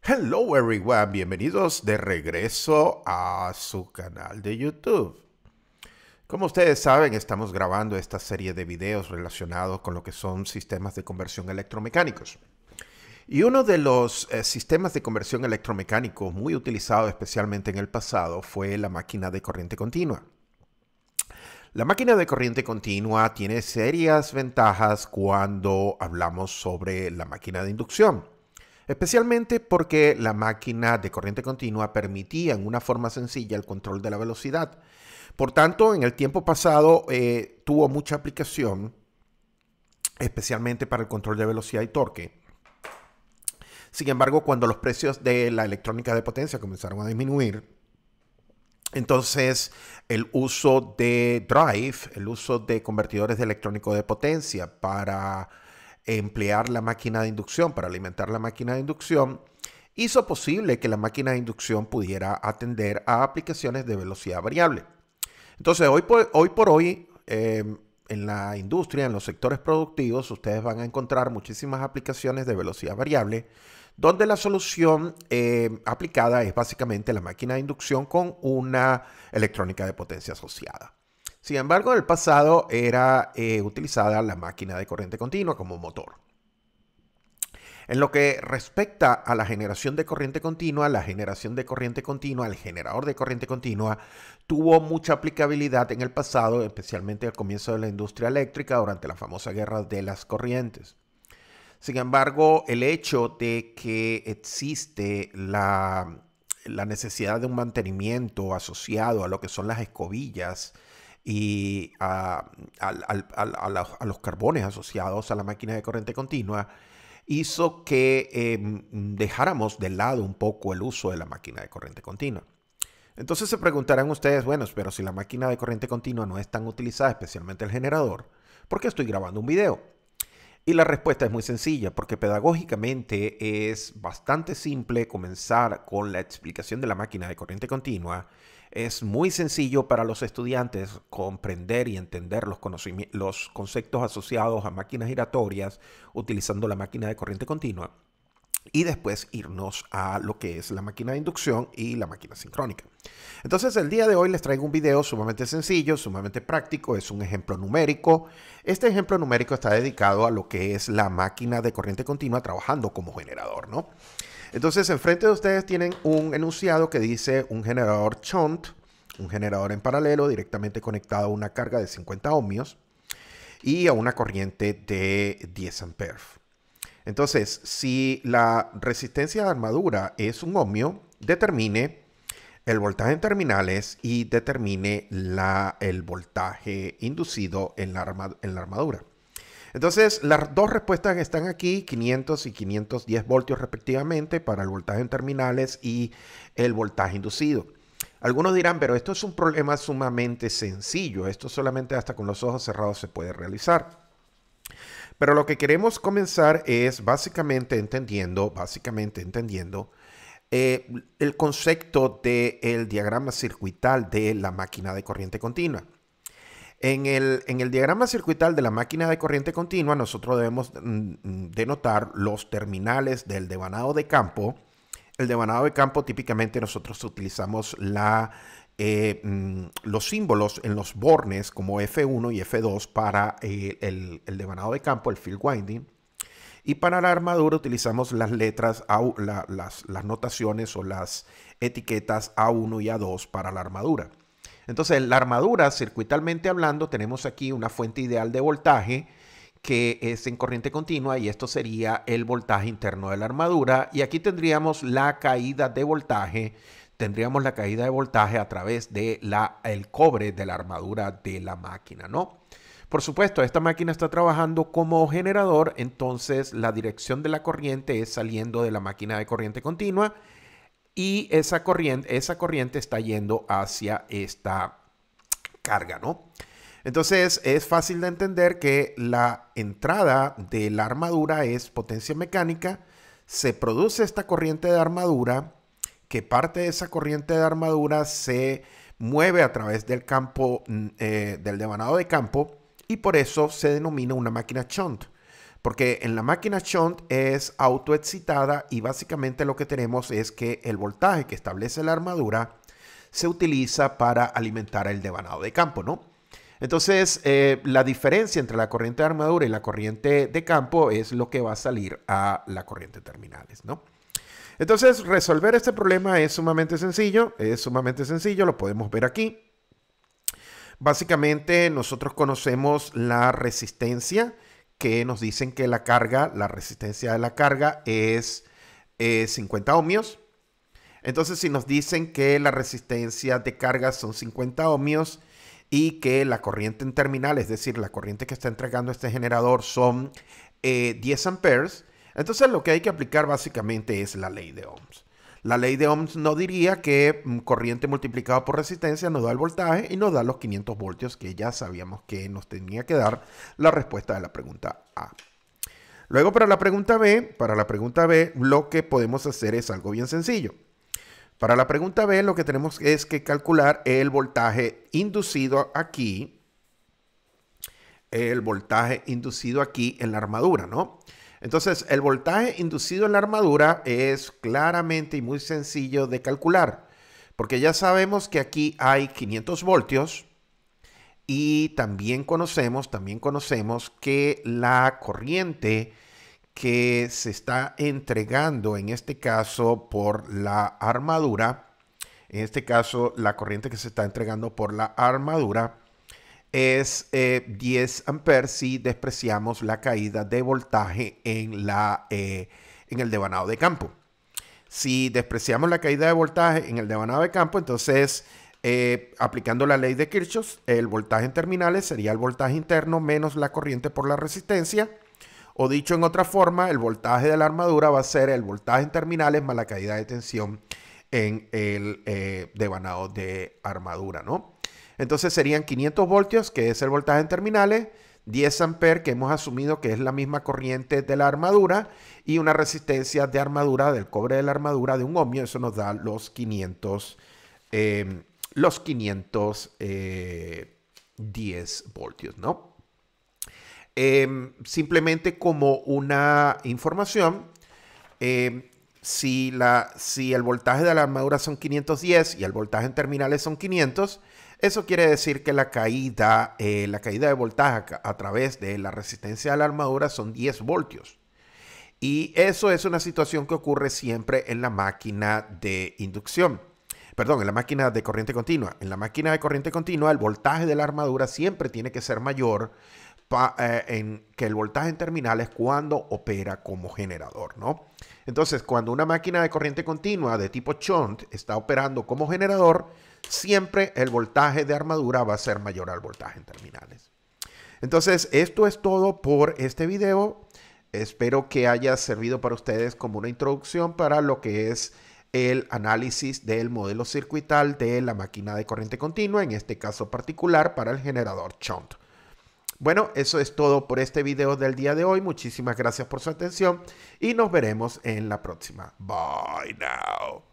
Hello everyone, bienvenidos de regreso a su canal de YouTube. Como ustedes saben, estamos grabando esta serie de videos relacionados con lo que son sistemas de conversión electromecánicos. Y uno de los sistemas de conversión electromecánicos muy utilizado especialmente en el pasado fue la máquina de corriente continua. La máquina de corriente continua tiene serias ventajas cuando hablamos sobre la máquina de inducción. Especialmente porque la máquina de corriente continua permitía en una forma sencilla el control de la velocidad. Por tanto, en el tiempo pasado tuvo mucha aplicación, especialmente para el control de velocidad y torque. Sin embargo, cuando los precios de la electrónica de potencia comenzaron a disminuir, entonces el uso de drive, el uso de convertidores de electrónico de potencia para emplear la máquina de inducción, para alimentar la máquina de inducción, hizo posible que la máquina de inducción pudiera atender a aplicaciones de velocidad variable. Entonces, hoy por hoy, en la industria, en los sectores productivos, ustedes van a encontrar muchísimas aplicaciones de velocidad variable, donde la solución aplicada es básicamente la máquina de inducción con una electrónica de potencia asociada. Sin embargo, en el pasado era utilizada la máquina de corriente continua como motor. En lo que respecta a la generación de corriente continua, el generador de corriente continua, tuvo mucha aplicabilidad en el pasado, especialmente al comienzo de la industria eléctrica durante la famosa guerra de las corrientes. Sin embargo, el hecho de que existe la necesidad de un mantenimiento asociado a lo que son las escobillas y a los carbones asociados a la máquina de corriente continua, hizo que dejáramos de lado un poco el uso de la máquina de corriente continua. Entonces se preguntarán ustedes, bueno, pero si la máquina de corriente continua no es tan utilizada, especialmente el generador, ¿por qué estoy grabando un video? Y la respuesta es muy sencilla, porque pedagógicamente es bastante simple comenzar con la explicación de la máquina de corriente continua. Es muy sencillo para los estudiantes comprender y entender los conceptos asociados a máquinas giratorias utilizando la máquina de corriente continua. Y después irnos a lo que es la máquina de inducción y la máquina sincrónica. Entonces el día de hoy les traigo un video sumamente sencillo, sumamente práctico, es un ejemplo numérico. Este ejemplo numérico está dedicado a lo que es la máquina de corriente continua trabajando como generador, ¿no? Entonces enfrente de ustedes tienen un enunciado que dice un generador shunt, un generador en paralelo directamente conectado a una carga de 50 ohmios y a una corriente de 10 amperes. Entonces, si la resistencia de armadura es un ohmio, determine el voltaje en terminales y determine el voltaje inducido en la armadura. Entonces, las dos respuestas que están aquí, 500 y 510 voltios respectivamente para el voltaje en terminales y el voltaje inducido. Algunos dirán, pero esto es un problema sumamente sencillo. Esto solamente hasta con los ojos cerrados se puede realizar. Pero lo que queremos comenzar es básicamente entendiendo el concepto del diagrama circuital de la máquina de corriente continua. En el diagrama circuital de la máquina de corriente continua, nosotros debemos denotar los terminales del devanado de campo. El devanado de campo, típicamente nosotros utilizamos los símbolos en los bornes como F1 y F2 para el devanado de campo, el field winding. Y para la armadura utilizamos las letras, las notaciones o las etiquetas A1 y A2 para la armadura. Entonces, la armadura, circuitalmente hablando, tenemos aquí una fuente ideal de voltaje que es en corriente continua y esto sería el voltaje interno de la armadura. Y aquí tendríamos la caída de voltaje. Tendríamos la caída de voltaje a través de el cobre de la armadura de la máquina, ¿no? Por supuesto, esta máquina está trabajando como generador, entonces la dirección de la corriente es saliendo de la máquina de corriente continua y esa corriente está yendo hacia esta carga, ¿no? Entonces es fácil de entender que la entrada de la armadura es potencia mecánica, se produce esta corriente de armadura, que parte de esa corriente de armadura se mueve a través del campo, del devanado de campo, y por eso se denomina una máquina shunt. Porque en la máquina shunt es autoexcitada y básicamente lo que tenemos es que el voltaje que establece la armadura se utiliza para alimentar el devanado de campo, ¿no? Entonces, la diferencia entre la corriente de armadura y la corriente de campo es lo que va a salir a la corriente de terminales, ¿no? Entonces, resolver este problema es sumamente sencillo, lo podemos ver aquí. Básicamente, nosotros conocemos la resistencia, que nos dicen que la resistencia de la carga es 50 ohmios. Entonces, si nos dicen que la resistencia de carga son 50 ohmios y que la corriente en terminal, es decir, la corriente que está entregando este generador son 10 amperes, entonces lo que hay que aplicar básicamente es la ley de Ohms. La ley de Ohms nos diría que corriente multiplicada por resistencia nos da el voltaje y nos da los 500 voltios que ya sabíamos que nos tenía que dar la respuesta de la pregunta A. Luego para la pregunta B, lo que podemos hacer es algo bien sencillo. Para la pregunta B lo que tenemos es que calcular el voltaje inducido aquí. En la armadura, ¿no? Entonces, el voltaje inducido en la armadura es claramente y muy sencillo de calcular, porque ya sabemos que aquí hay 500 voltios y también conocemos que la corriente que se está entregando, en este caso por la armadura, la corriente que se está entregando por la armadura es 10 amperes si despreciamos la caída de voltaje en el devanado de campo. Si despreciamos la caída de voltaje en el devanado de campo, entonces aplicando la ley de Kirchhoff, el voltaje en terminales sería el voltaje interno menos la corriente por la resistencia. O dicho en otra forma, el voltaje de la armadura va a ser el voltaje en terminales más la caída de tensión en el devanado de armadura, ¿no? Entonces serían 500 voltios, que es el voltaje en terminales, 10 amperes, que hemos asumido que es la misma corriente de la armadura, y una resistencia de armadura, del cobre de la armadura, de 1 ohmio. Eso nos da los 510 voltios, ¿no? Simplemente como una información, si el voltaje de la armadura son 510 y el voltaje en terminales son 500, eso quiere decir que la caída de voltaje a través de la resistencia de la armadura son 10 voltios. Y eso es una situación que ocurre siempre en la máquina de inducción. Perdón, en la máquina de corriente continua. En la máquina de corriente continua, el voltaje de la armadura siempre tiene que ser mayor que el voltaje en terminales cuando opera como generador, ¿no? Entonces, cuando una máquina de corriente continua de tipo shunt está operando como generador, siempre el voltaje de armadura va a ser mayor al voltaje en terminales. Entonces, esto es todo por este video. Espero que haya servido para ustedes como una introducción para lo que es el análisis del modelo circuital de la máquina de corriente continua, en este caso particular para el generador shunt. Bueno, eso es todo por este video del día de hoy. Muchísimas gracias por su atención y nos veremos en la próxima. Bye now.